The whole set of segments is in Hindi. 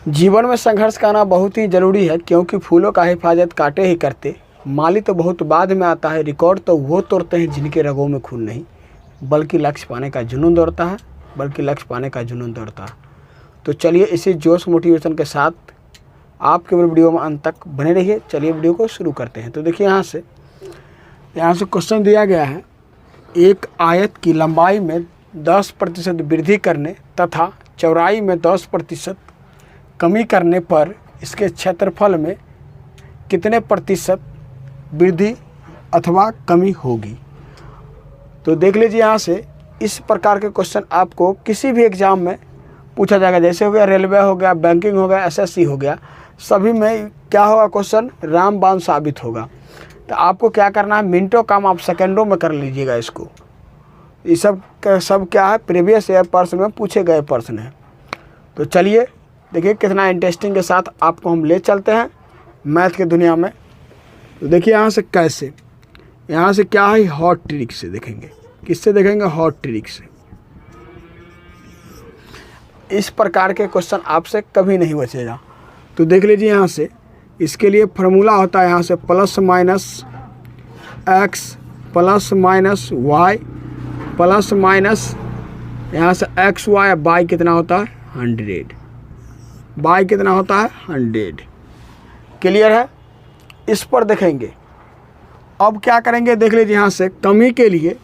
जीवन में संघर्ष करना बहुत ही ज़रूरी है, क्योंकि फूलों का हिफाजत कांटे ही करते। माली तो बहुत बाद में आता है, रिकॉर्ड तो वो तोड़ते हैं जिनके रगों में खून नहीं, बल्कि लक्ष्य पाने का जुनून दौड़ता है। तो चलिए इसी जोश मोटिवेशन के साथ आपके वीडियो में अंत तक बने रहिए। चलिए वीडियो को शुरू करते हैं। तो देखिए यहाँ से क्वेश्चन दिया गया है, एक आयत की लंबाई में 10% वृद्धि करने तथा चौड़ाई में 10% कमी करने पर इसके क्षेत्रफल में कितने प्रतिशत वृद्धि अथवा कमी होगी। तो देख लीजिए यहाँ से इस प्रकार के क्वेश्चन आपको किसी भी एग्ज़ाम में पूछा जाएगा, जैसे हो गया रेलवे हो गया, बैंकिंग हो गया, एसएससी हो गया, सभी में क्या होगा क्वेश्चन रामबाण साबित होगा। तो आपको क्या करना है, मिनटों काम आप सेकंडों में कर लीजिएगा इसको। ये सब क्या है, प्रीवियस ईयर प्रश्न में पूछे गए प्रश्न है। तो चलिए देखिए कितना इंटरेस्टिंग के साथ आपको हम ले चलते हैं मैथ की दुनिया में। तो देखिए यहाँ से कैसे, यहाँ से क्या है, हॉट ट्रिक से देखेंगे। किससे देखेंगे? हॉट ट्रिक से। इस प्रकार के क्वेश्चन आपसे कभी नहीं बचेगा। तो देख लीजिए यहाँ से, इसके लिए फार्मूला होता है यहाँ से plus minus X plus minus Y plus minus यहाँ से एक्स वाई कितना होता है 100, बाई कितना होता है 100। क्लियर है? इस पर देखेंगे। अब क्या करेंगे, देख लीजिए यहाँ से कमी के लिए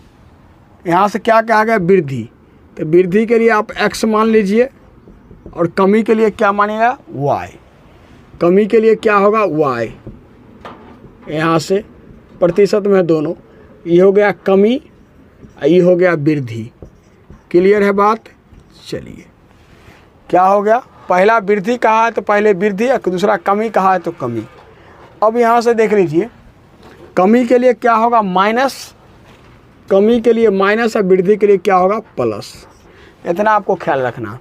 यहाँ से क्या कहा गया, वृद्धि। तो वृद्धि के लिए आप x मान लीजिए और कमी के लिए क्या मानिएगा, y। कमी के लिए क्या होगा, y। यहाँ से प्रतिशत में दोनों, ये हो गया कमी, ये हो गया वृद्धि। क्लियर है बात? चलिए क्या हो गया, पहला वृद्धि कहा है तो पहले वृद्धि, और दूसरा कमी कहा है तो कमी। अब यहाँ से देख लीजिए, कमी के लिए क्या होगा माइनस, कमी के लिए माइनस, और वृद्धि के लिए क्या होगा प्लस। इतना आपको ख्याल रखना।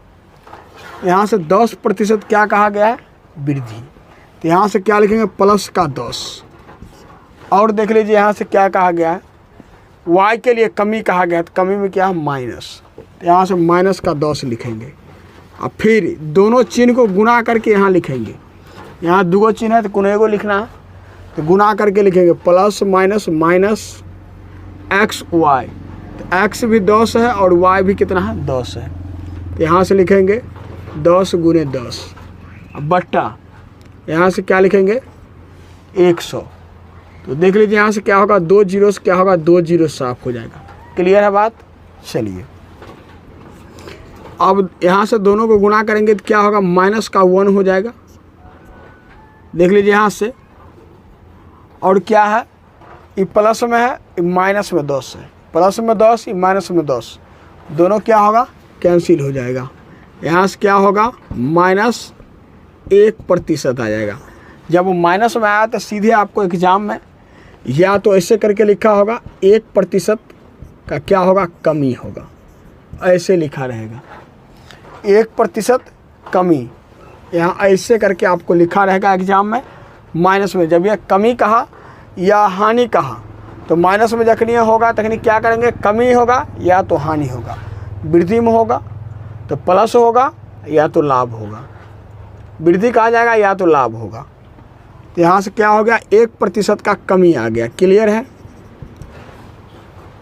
यहाँ से 10% क्या कहा गया है, वृद्धि। तो यहाँ से क्या लिखेंगे, प्लस का 10। और देख लीजिए यहाँ से क्या कहा गया है, y के लिए कमी कहा गया है, तो कमी में क्या है माइनस। तो यहाँ से माइनस का 10 लिखेंगे। अब फिर दोनों चिन्ह को गुना करके यहाँ लिखेंगे। यहाँ दो चिन्ह है तो कुनेगो लिखना है, तो गुना करके लिखेंगे plus minus minus X Y. तो एक्स भी 10 है और वाई भी कितना है 10 है। तो यहाँ से लिखेंगे 10 गुने 10। अब बट्टा यहाँ से क्या लिखेंगे 100। तो देख लीजिए यहाँ से क्या होगा, 2 जीरो से क्या होगा, 2 जीरो साफ हो जाएगा। क्लियर है बात? चलिए अब यहाँ से दोनों को गुना करेंगे तो क्या होगा, माइनस का 1 हो जाएगा। देख लीजिए यहाँ से, और क्या है, ये प्लस में है, ये माइनस में 10 है। प्लस में 10, ये माइनस में 10, दोनों क्या होगा, कैंसिल हो जाएगा। यहाँ से क्या होगा, माइनस 1% आ जाएगा। जब वो माइनस में आया तो सीधे आपको एग्जाम में या तो ऐसे करके लिखा होगा, 1% का क्या होगा, कमी होगा, ऐसे लिखा रहेगा 1% कमी। यहाँ ऐसे करके आपको लिखा रहेगा एग्जाम में माइनस में। जब यह कमी कहा या हानि कहा तो माइनस में जखनी होगा तखनी क्या करेंगे, कमी होगा या तो हानि होगा। वृद्धि में होगा तो प्लस होगा या तो लाभ होगा। वृद्धि कहा जाएगा या तो लाभ होगा। तो यहाँ से क्या हो गया, 1% का कमी आ गया। क्लियर है?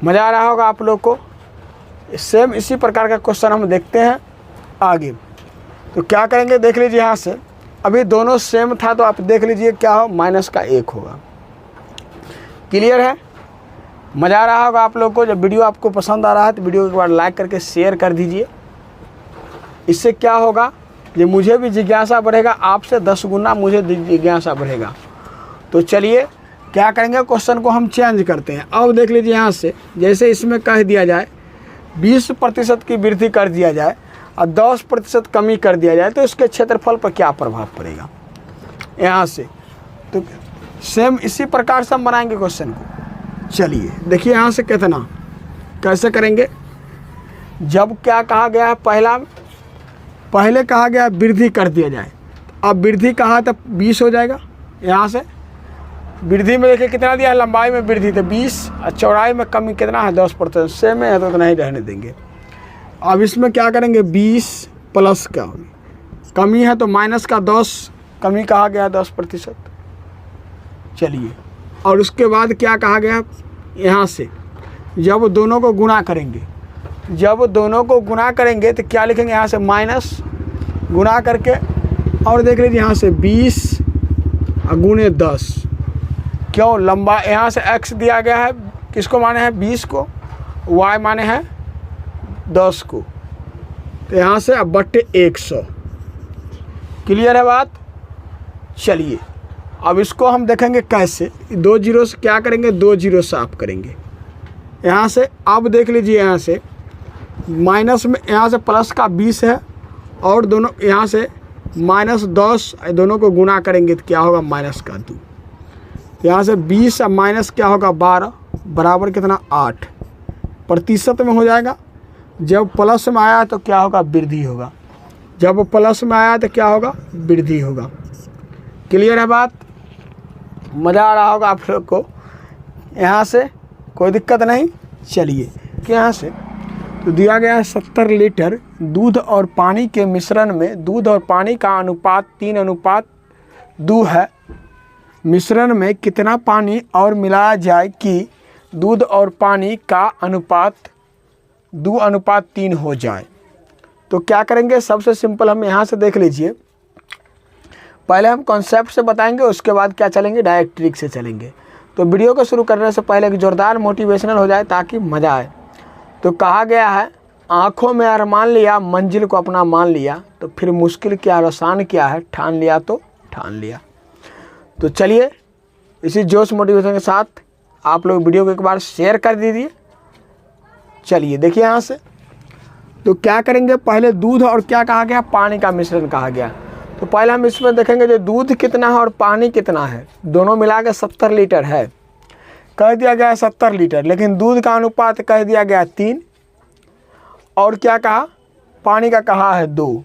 मज़ा आ रहा होगा आप लोग को। सेम इसी प्रकार का क्वेश्चन हम देखते हैं आगे। तो क्या करेंगे, देख लीजिए यहाँ से, अभी दोनों सेम था तो आप देख लीजिए क्या हो, माइनस का 1 होगा। क्लियर है? मज़ा आ रहा होगा आप लोग को। जब वीडियो आपको पसंद आ रहा है तो वीडियो को एक बार लाइक करके शेयर कर दीजिए। इससे क्या होगा, ये मुझे भी जिज्ञासा बढ़ेगा, आपसे 10 गुना मुझे जिज्ञासा बढ़ेगा। तो चलिए क्या करेंगे, क्वेश्चन को हम चेंज करते हैं। अब देख लीजिए यहाँ से, जैसे इसमें कह दिया जाए 20% की वृद्धि कर दिया जाए और 10% कमी कर दिया जाए तो इसके क्षेत्रफल पर क्या प्रभाव पड़ेगा। यहाँ से तो सेम इसी प्रकार से हम बनाएंगे क्वेश्चन को। चलिए देखिए यहाँ से कितना, कैसे करेंगे, जब क्या कहा गया है, पहले कहा गया वृद्धि कर दिया जाए, अब वृद्धि कहा तो 20 हो जाएगा। यहाँ से वृद्धि में देखिए कितना दिया है, लंबाई में वृद्धि तो 20 और चौड़ाई में कमी कितना है 10%, सेम है तो नहीं रहने देंगे। अब इसमें क्या करेंगे, 20 प्लस क्या होगी कमी है तो माइनस का 10 कमी कहा गया 10%। चलिए, और उसके बाद क्या कहा गया, यहाँ से जब दोनों को गुणा करेंगे, जब दोनों को गुणा करेंगे तो क्या लिखेंगे, यहाँ से माइनस गुणा करके, और देख लीजिए यहाँ से 20 गुणे 10। क्यों, लंबा यहाँ से x दिया गया है, किसको माने हैं 20 को, y माने हैं 10 को, तो यहाँ से अब बट्टे 100। क्लियर है बात। चलिए अब इसको हम देखेंगे कैसे, 2 जीरो से क्या करेंगे, 2 जीरो साफ करेंगे यहाँ से। अब देख लीजिए यहाँ से माइनस में, यहाँ से प्लस का 20 है और दोनों यहाँ से माइनस 10, दोनों को गुणा करेंगे तो क्या होगा, माइनस का 2। यहाँ से 20 और माइनस क्या होगा 12 बराबर कितना 8, प्रतिशत में हो जाएगा। जब प्लस में आया तो क्या होगा, वृद्धि होगा। जब प्लस में आया तो क्या होगा, वृद्धि होगा। क्लियर है बात, मज़ा आ रहा होगा आप लोग को, यहाँ से कोई दिक्कत नहीं। चलिए कि यहाँ से तो दिया गया है 70 लीटर दूध और पानी के मिश्रण में दूध और पानी का अनुपात 3:2 है। मिश्रण में कितना पानी और मिलाया जाए कि दूध और पानी का अनुपात 2:3 हो जाए। तो क्या करेंगे, सबसे सिंपल हम यहाँ से देख लीजिए, पहले हम कॉन्सेप्ट से बताएंगे, उसके बाद क्या चलेंगे, डायरेक्ट ट्रिक से चलेंगे। तो वीडियो को शुरू करने से पहले एक जोरदार मोटिवेशनल हो जाए ताकि मज़ा आए। तो कहा गया है, आँखों में अरमान लिया, मंजिल को अपना मान लिया, तो फिर मुश्किल क्या आसान क्या है, ठान लिया तो ठान लिया। तो चलिए इसी जोश मोटिवेशन के साथ आप लोग वीडियो को एक बार शेयर कर दीजिए। चलिए देखिए यहाँ से तो क्या करेंगे, पहले दूध और क्या कहा गया, पानी का मिश्रण कहा गया। तो पहले हम इसमें देखेंगे जो दूध कितना है और पानी कितना है, दोनों मिला के 70 लीटर है, कह दिया गया है 70 लीटर, लेकिन दूध का अनुपात कह दिया गया 3 और क्या कहा, पानी का कहा है 2,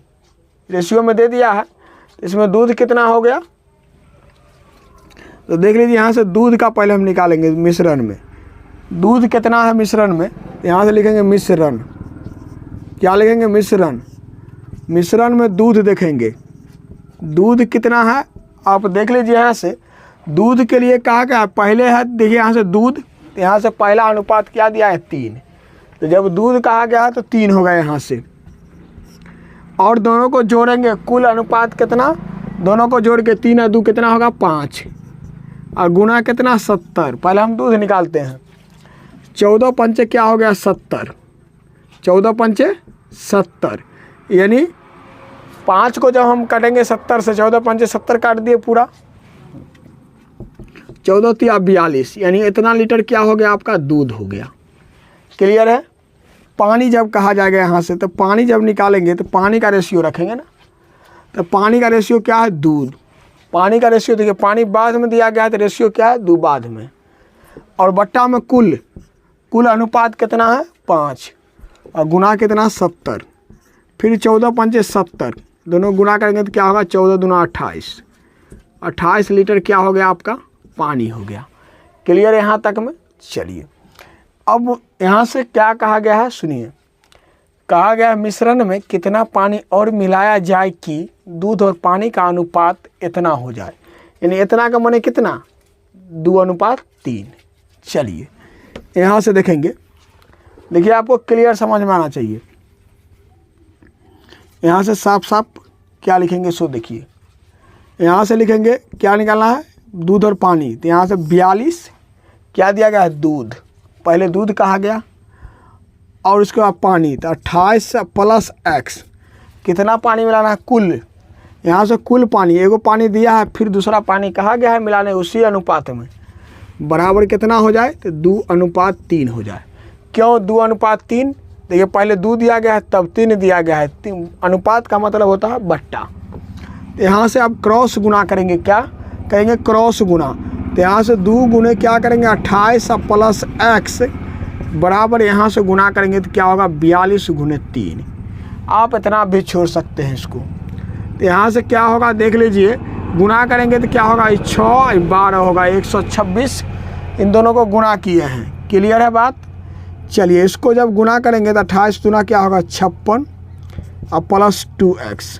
रेशियो में दे दिया है। इसमें दूध कितना हो गया, तो देख लीजिए यहाँ से दूध का पहले हम निकालेंगे मिश्रण में, दूध कितना है मिश्रण में, यहाँ से लिखेंगे मिश्रण, क्या लिखेंगे, मिश्रण। मिश्रण में दूध देखेंगे, दूध कितना है आप देख लीजिए। यहाँ से दूध के लिए कहा गया पहले है, देखिए यहाँ से दूध, यहाँ से पहला अनुपात क्या दिया है 3, तो जब दूध कहा गया है तो 3 होगा यहाँ से। और दोनों को जोड़ेंगे, कुल अनुपात कितना, दोनों को जोड़ के 3 और 2 कितना होगा 5, और गुना कितना 70। पहले हम दूध निकालते हैं, 14 पंचे क्या हो गया 70, 14 पंचे 70, यानी 5 को जब हम काटेंगे 70 से, 14 पंचे 70 काट दिए पूरा, 14 तिया 42, यानी इतना लीटर क्या हो गया आपका दूध हो गया। क्लियर है। पानी जब कहा जाएगा यहाँ से, तो पानी जब निकालेंगे तो पानी का रेशियो रखेंगे ना, तो पानी का रेशियो क्या है, दूध। पानी का रेशियो देखिए, पानी बाद में दिया गया है तो रेशियो क्या है, 2 बाद में, और बट्टा में कुल अनुपात कितना है 5, और गुना कितना 70, फिर 14 पंचे 70, दोनों गुना करेंगे तो क्या होगा 14 दूना 28, 28 लीटर क्या हो गया आपका पानी हो गया। क्लियर यहाँ तक में। चलिए अब यहाँ से क्या कहा गया है, सुनिए, कहा गया मिश्रण में कितना पानी और मिलाया जाए कि दूध और पानी का अनुपात इतना हो जाए, यानी इतना का माने कितना 2:3। चलिए यहाँ से देखेंगे, देखिए आपको क्लियर समझ में आना चाहिए। यहाँ से साफ साफ क्या लिखेंगे सो देखिए, यहाँ से लिखेंगे क्या निकालना है, दूध और पानी, तो यहाँ से 42 क्या दिया गया है दूध, पहले दूध कहा गया, और उसके बाद पानी, तो 28 प्लस x, कितना पानी मिलाना है कुल, यहाँ से कुल पानी, एगो पानी दिया है फिर दूसरा पानी कहा गया है मिलाने, उसी अनुपात में बराबर कितना हो जाए, तो 2:3 हो जाए। क्यों 2:3, देखिए पहले 2 दिया गया है तब 3 दिया गया है, अनुपात का मतलब होता है बट्टा। तो यहाँ से आप क्रॉस गुना करेंगे, क्या करेंगे क्रॉस गुना, तो यहाँ से 2 गुने क्या करेंगे 28 प्लस x बराबर यहाँ से गुना करेंगे तो क्या होगा 42 गुने 3। आप इतना भी छोड़ सकते हैं इसको। तो यहाँ से क्या होगा देख लीजिए, गुना करेंगे तो क्या होगा 6 12 होगा 126, इन दोनों को गुना किए हैं। क्लियर है बात। चलिए इसको जब गुना करेंगे तो 28 दूना क्या होगा 56 और प्लस 2x,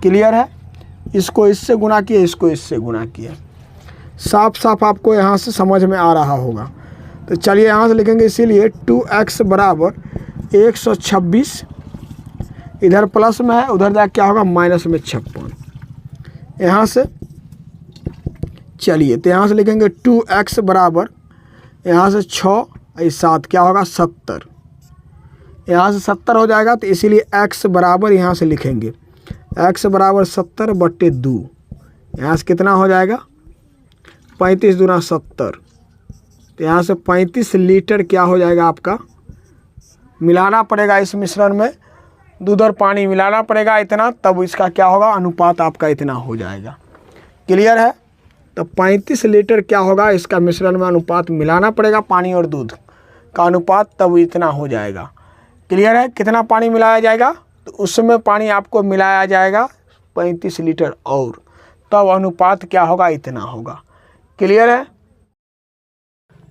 क्लियर है? इसको इससे गुना किया, इसको इससे गुना किया। साफ साफ आपको यहाँ से समझ में आ रहा होगा। तो चलिए यहाँ से लिखेंगे, इसीलिए 2x बराबर 126, इधर प्लस में है, उधर जाके क्या होगा माइनस में 56। यहाँ से चलिए तो यहाँ से लिखेंगे 2x बराबर यहाँ से 6 7 क्या होगा 70, यहाँ से 70 हो जाएगा। तो इसीलिए x बराबर यहाँ से लिखेंगे x बराबर 70/2, यहाँ से कितना हो जाएगा 35 दूना 70। तो यहाँ से 35 लीटर क्या हो जाएगा आपका, मिलाना पड़ेगा इस मिश्रण में दूध और पानी मिलाना पड़ेगा इतना, तब इसका क्या होगा अनुपात आपका इतना हो जाएगा। क्लियर है? तो 35 लीटर क्या होगा इसका मिश्रण में अनुपात मिलाना पड़ेगा, पानी और दूध का अनुपात, तब इतना हो जाएगा। क्लियर है? कितना पानी मिलाया जाएगा, तो उसमें पानी आपको मिलाया जाएगा 35 लीटर और, तब अनुपात क्या होगा इतना होगा। क्लियर है?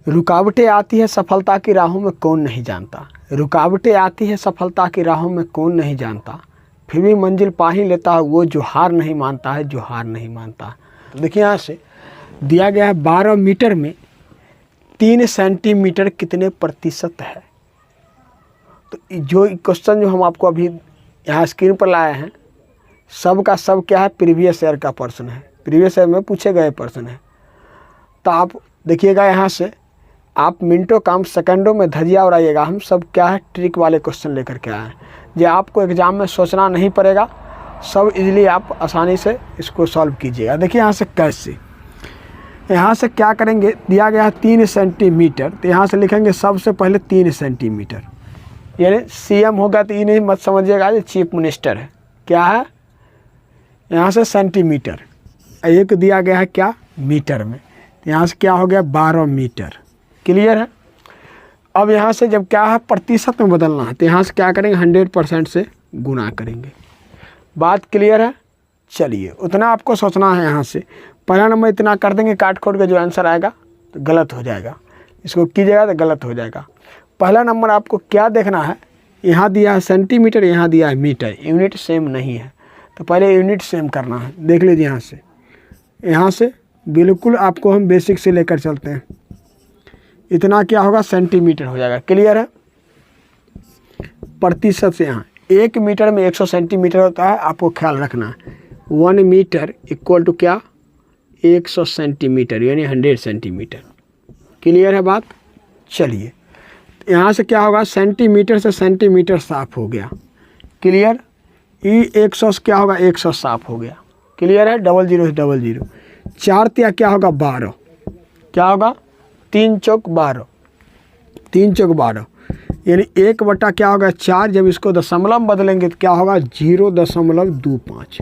रुकावटें आती है सफलता की राहों में कौन नहीं जानता, रुकावटें आती है सफलता की राहों में कौन नहीं जानता, फिर भी मंजिल पा ही लेता है वो जो हार नहीं मानता है, जो हार नहीं मानता है। तो देखिए यहाँ से दिया गया है 12 मीटर में 3 सेंटीमीटर कितने प्रतिशत है। तो जो क्वेश्चन जो हम आपको अभी यहाँ स्क्रीन पर लाए हैं, सब का सब क्या है प्रीवियस ईयर का प्रश्न है, प्रीवियस ईयर में पूछे गए प्रश्न है। तो आप देखिएगा यहाँ से आप मिनटों काम सेकंडों में धजिया उड़ाइएगा। हम सब क्या है ट्रिक वाले क्वेश्चन लेकर के आए हैं, जो आपको एग्जाम में सोचना नहीं पड़ेगा, सब इजीली आप आसानी से इसको सॉल्व कीजिएगा। देखिए यहाँ से कैसे, यहाँ से क्या करेंगे, दिया गया है 3 सेंटीमीटर, तो यहाँ से लिखेंगे सबसे पहले 3 सेंटीमीटर, यानी CM होगा। तो ये नहीं मत समझिएगा ये चीफ मिनिस्टर है, क्या है यहाँ से सेंटीमीटर, एक दिया गया है क्या मीटर में, यहाँ से क्या हो गया 12 मीटर। क्लियर है? अब यहाँ से जब क्या है प्रतिशत में बदलना है, तो यहाँ से क्या करेंगे 100% से गुना करेंगे। बात क्लियर है? चलिए उतना आपको सोचना है। यहाँ से पहला नंबर इतना कर देंगे, काट खोट के जो आंसर आएगा तो गलत हो जाएगा, इसको कीजिएगा तो गलत हो जाएगा। पहला नंबर आपको क्या देखना है, यहाँ दिया है सेंटीमीटर, यहाँ दिया है मीटर, यूनिट सेम नहीं है, तो पहले यूनिट सेम करना है। देख लीजिए यहाँ से बिल्कुल आपको हम बेसिक से लेकर चलते हैं। इतना क्या होगा सेंटीमीटर हो जाएगा। क्लियर है? प्रतिशत से यहाँ 1 मीटर में 100 सेंटीमीटर होता है, आपको ख्याल रखना है। 1 मीटर इक्वल टू क्या 100 सेंटीमीटर, यानी 100 सेंटीमीटर। क्लियर है बात? चलिए यहाँ से क्या होगा सेंटीमीटर से सेंटीमीटर साफ हो गया। क्लियर? ये 100 से क्या होगा 100 साफ हो गया। क्लियर है? 00 से 00, 4 तिया क्या होगा 12, क्या होगा 3 चौक 12, 3 चौक 12, यानी 1 बटा क्या होगा 4। जब इसको दशमलव बदलेंगे तो क्या होगा 0.25,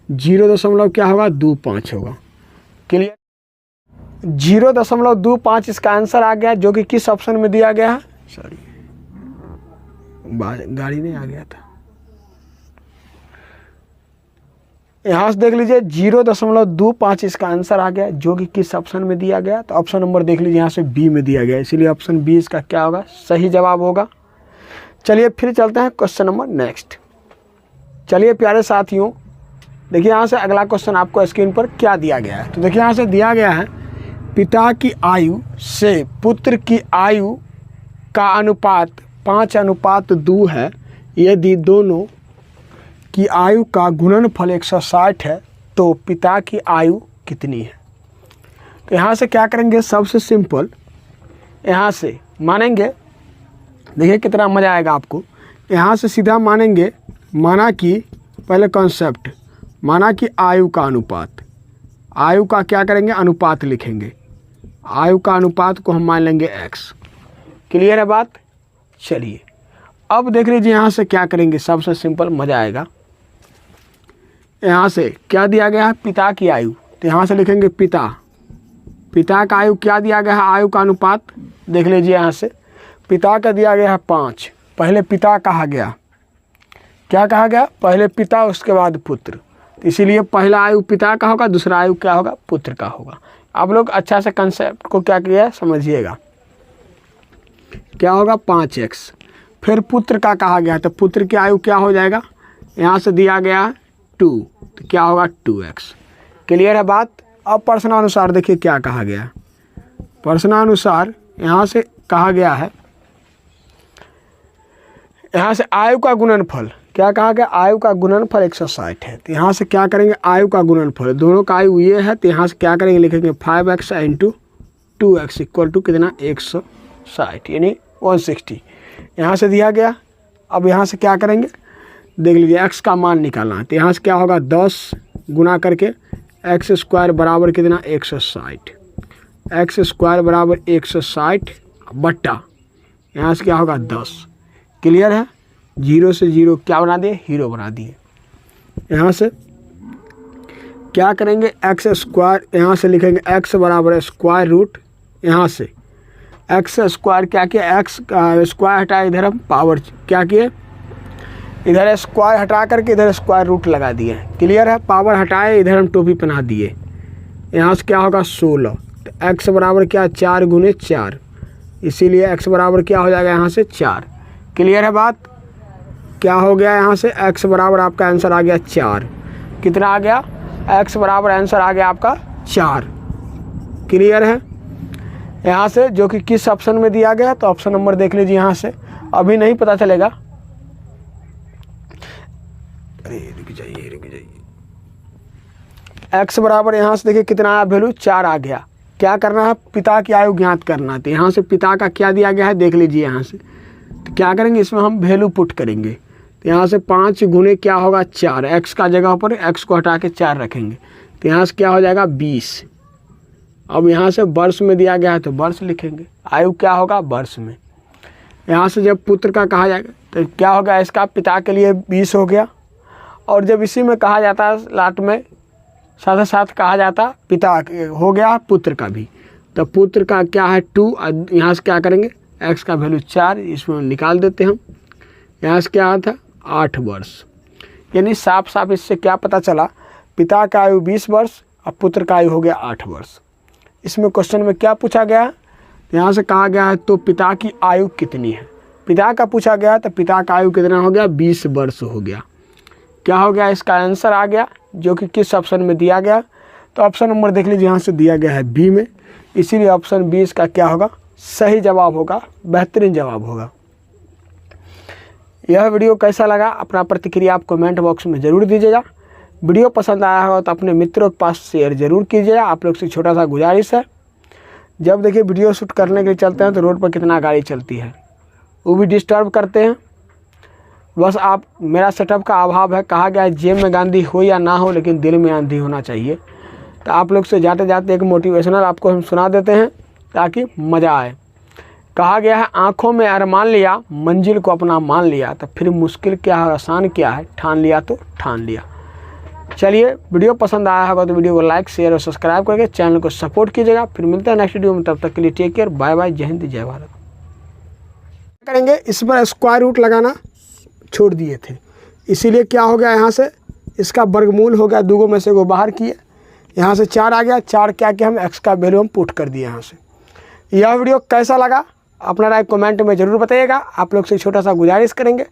0. क्या होगा 25 होगा। क्लियर? 0.25 इसका आंसर आ गया, जो कि किस ऑप्शन में दिया गया है, सॉरी गाड़ी नहीं आ गया था। यहाँ से देख लीजिए 0.25 इसका आंसर आ गया, जो कि किस ऑप्शन में दिया गया, तो ऑप्शन नंबर देख लीजिए यहाँ से बी में दिया गया, इसीलिए ऑप्शन बी इसका क्या होगा सही जवाब होगा। चलिए फिर चलते हैं क्वेश्चन नंबर नेक्स्ट। चलिए प्यारे साथियों, देखिए यहाँ से अगला क्वेश्चन आपको स्क्रीन पर क्या दिया गया है। तो देखिए यहाँ से दिया गया है पिता की आयु से पुत्र की आयु का अनुपात 5:2 है, यदि दोनों की आयु का गुणनफल 160 है तो पिता की आयु कितनी है। तो यहाँ से क्या करेंगे, सबसे सिंपल यहाँ से मानेंगे, देखिए कितना मज़ा आएगा आपको। यहाँ से सीधा मानेंगे, माना कि पहले कॉन्सेप्ट, माना कि आयु का अनुपात, आयु का क्या करेंगे अनुपात लिखेंगे, आयु का अनुपात को हम मान लेंगे x। क्लियर है बात? चलिए अब देख लीजिए यहाँ से क्या करेंगे, सबसे सिंपल मज़ा आएगा। यहाँ से क्या दिया गया है पिता की आयु, तो यहाँ से लिखेंगे पिता, पिता का आयु क्या दिया गया है, आयु का अनुपात देख लीजिए। यहाँ से पिता का दिया गया है 5, पहले पिता कहा गया, क्या कहा गया पहले पिता उसके बाद पुत्र, तो इसीलिए पहला आयु पिता का होगा, दूसरा आयु क्या होगा पुत्र का होगा। आप लोग अच्छा से कंसेप्ट को क्या किया समझिएगा, क्या होगा 5x। फिर पुत्र का कहा गया, तो पुत्र की आयु क्या हो जाएगा, यहाँ से दिया गया 2, तो क्या होगा 2x। क्लियर है बात। अब प्रश्नानुसार देखिए क्या कहा गया। प्रश्नानुसार यहाँ से कहा गया है, यहाँ से आयु का गुणनफल क्या कहा गया, आयु का गुणनफल 160 है। तो यहाँ से क्या करेंगे, आयु का गुणनफल, दोनों का आयु ये है, तो यहाँ से क्या करेंगे, लिखेंगे 5x into 2x equal to कितना 160 यानी 160 यहाँ से दिया गया। अब यहाँ से क्या करेंगे, देख लीजिए x का मान निकालना है। तो यहाँ से क्या होगा 10 गुना करके x स्क्वायर बराबर कितना 160, x स्क्वायर बराबर 160 बट्टा यहाँ से क्या होगा 10। क्लियर है। 0 से 0 क्या बना दिए, हीरो बना दिए। यहाँ से क्या करेंगे एक्स स्क्वायर, यहाँ से लिखेंगे x बराबर स्क्वायर रूट, यहाँ से एक्स स्क्वायर क्या किया, एक्स स्क्वायर हटाए, इधर हम पावर क्या किए, इधर स्क्वायर हटा करके इधर स्क्वायर रूट लगा दिए। क्लियर है। पावर हटाए, इधर हम टोपी पहना दिए। यहाँ से क्या होगा 16, तो एक्स बराबर क्या 4 गुने 4, इसीलिए एक्स बराबर क्या हो जाएगा यहाँ से 4। क्लियर है बात। क्या हो गया, यहाँ से x बराबर आपका आंसर आ गया 4। कितना आ गया, x बराबर आंसर आ गया आपका 4। क्लियर है। यहाँ से जो कि किस ऑप्शन में दिया गया, तो ऑप्शन नंबर देख लीजिए। यहाँ से अभी नहीं पता चलेगा, अरे रुक जाइए, x बराबर यहाँ से देखिए कितना आया, वैल्यू 4 आ गया। क्या करना है, पिता की आयु ज्ञात करना है। तो यहाँ से पिता का क्या दिया गया है, देख लीजिए। यहाँ से तो क्या करेंगे, इसमें हम वैल्यू पुट करेंगे। तो यहाँ से 5 गुने क्या होगा 4, x का जगह पर x को हटा के 4 रखेंगे, तो यहाँ से क्या हो जाएगा 20। अब यहाँ से वर्ष में दिया गया है तो वर्ष लिखेंगे, आयु क्या होगा वर्ष में। यहाँ से जब पुत्र का कहा जाएगा तो क्या होगा, इसका पिता के लिए 20 हो गया। और जब इसी में कहा जाता है लाट में साथ साथ कहा जाता पिता हो गया पुत्र का भी, तो पुत्र का क्या है 2, यहाँ से क्या करेंगे x का वैल्यू 4, इसमें निकाल देते हम। यहाँ से क्या था 8 वर्ष। यानी साफ साफ इससे क्या पता चला, पिता का आयु 20 वर्ष और पुत्र का आयु हो गया 8 वर्ष। इसमें क्वेश्चन में क्या पूछा गया है, यहाँ से कहा गया है तो पिता की आयु कितनी है, पिता का पूछा गया तो पिता का आयु कितना हो गया 20 वर्ष हो गया। क्या हो गया, इसका आंसर आ गया जो कि किस ऑप्शन में दिया गया, तो ऑप्शन नंबर देख लीजिए। यहाँ से दिया गया है बी में, इसीलिए ऑप्शन 20 का क्या होगा सही जवाब होगा, बेहतरीन जवाब होगा। यह वीडियो कैसा लगा, अपना प्रतिक्रिया आप कमेंट बॉक्स में ज़रूर दीजिएगा। वीडियो पसंद आया हो तो अपने मित्रों के पास शेयर ज़रूर कीजिएगा। आप लोग से छोटा सा गुजारिश है, जब देखिए वीडियो शूट करने के लिए चलते हैं तो रोड पर कितना गाड़ी चलती है, वो भी डिस्टर्ब करते हैं। बस आप, मेरा सेटअप का अभाव है, कहा गया है जेब में गांधी हो या ना हो लेकिन दिल में आंधी होना चाहिए। तो आप लोग से जाते जाते एक मोटिवेशनल आपको हम सुना देते हैं ताकि मज़ा आए। कहा गया है आँखों में अरमान लिया, मंजिल को अपना मान लिया, तो फिर मुश्किल क्या है आसान क्या है, ठान लिया तो ठान लिया। चलिए, वीडियो पसंद आया होगा तो वीडियो को लाइक शेयर और सब्सक्राइब करके चैनल को सपोर्ट कीजिएगा। फिर मिलते हैं नेक्स्ट वीडियो में, तब तक के लिए टेक केयर, बाय बाय, जय हिंद जय भारत। करेंगे इस पर स्क्वायर रूट लगाना छोड़ दिए थे, इसीलिए क्या हो गया, यहाँ से इसका वर्गमूल हो गया, 2 में से को बाहर किए, यहाँ से 4 आ गया। 4 क्या किया हम, x का वैल्यू हम पुट कर दिए। यहाँ से यह वीडियो कैसा लगा अपना राय कमेंट में ज़रूर बताइएगा। आप लोग से छोटा सा गुजारिश करेंगे,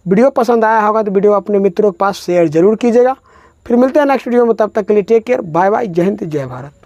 वीडियो पसंद आया होगा तो वीडियो अपने मित्रों के पास शेयर ज़रूर कीजिएगा। फिर मिलते हैं नेक्स्ट वीडियो में, तब तक के लिए टेक केयर, बाय बाय, जय हिंद जय भारत।